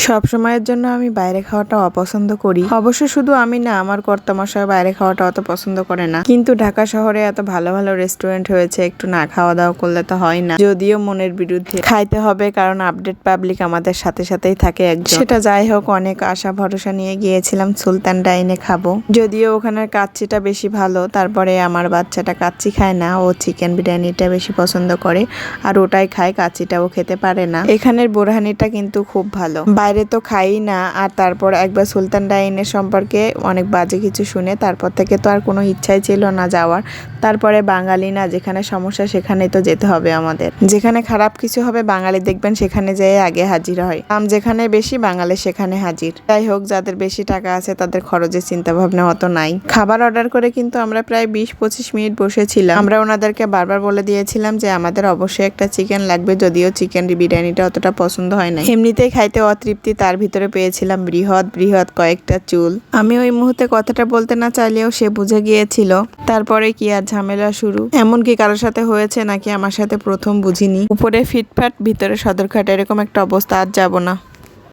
সব সময়ের জন্য আমি বাইরে খাওয়াটা অপছন্দ করি। অবশ্য শুধু আমি না, আমার কর্তামশাই বাইরে খাওয়াটা অত পছন্দ করে না। কিন্তু ঢাকা শহরে এত ভালো ভালো রেস্টুরেন্ট হয়েছে, একটু না খাওয়া দাওয়া করলে তো হয় না। যদিও মনের বিরুদ্ধে খাইতে হবে, কারণ আপডেট পাবলিক আমাদের সাথে সাথেই থাকে একজন। সেটা যাই হোক, অনেক আশা ভরসা নিয়ে গিয়েছিলাম সুলতান ডাইনে খাবো। যদিও ওখানের কাচ্চিটা বেশি ভালো, তারপরে আমার বাচ্চাটা কাচ্চি খায় না, ও চিকেন বিরিয়ানিটা বেশি পছন্দ করে, আর ওটাই খায়, কাচ্চিটাও খেতে পারে না। এখানের বোরহানিটা কিন্তু খুব ভালো। বাইরে তো খাই না। আর তারপর একবার সুলতান ডাইনের সম্পর্কে অনেক বাজে কিছু শুনে তারপর থেকে তো আর কোনো ইচ্ছাই ছিল না যাওয়ার। তারপরে বাঙালি না, যেখানে সমস্যা সেখানে তো যেতে হবে আমাদের। যেখানে খারাপ কিছু হবে বাঙালি দেখবেন সেখানে যেয়ে আগে হাজির হয়। দাম যেখানে বেশি বাঙালি সেখানে হাজির। যাই হোক, যাদের বেশি টাকা আছে তাদের খরচের চিন্তা ভাবনা অত নাই। খাবার অর্ডার করে কিন্তু আমরা প্রায় 20-25 মিনিট বসেছিলাম। আমরা ওনাদেরকে বারবার বলে দিয়েছিলাম যে আমাদের অবশ্যই একটা চিকেন লাগবে, যদিও চিকেন বিরিয়ানিটা অতটা পছন্দ হয় না। এমনিতেই খাইতে অতৃপ্তি, তার ভিতরে পেয়েছিলাম বৃহৎ বৃহৎ কয়েকটা চুল। আমি ওই মুহূর্তে কথাটা বলতে না চাইলেও সে বুঝে গিয়েছিল। তারপরে কি আর ঝামেলা শুরু। এমনকি কারোর সাথে হয়েছে নাকি আমার সাথে প্রথম বুঝিনি। উপরে ফিটফাট ভিতরে সদরঘাট, এরকম একটা অবস্থা। আর যাব না।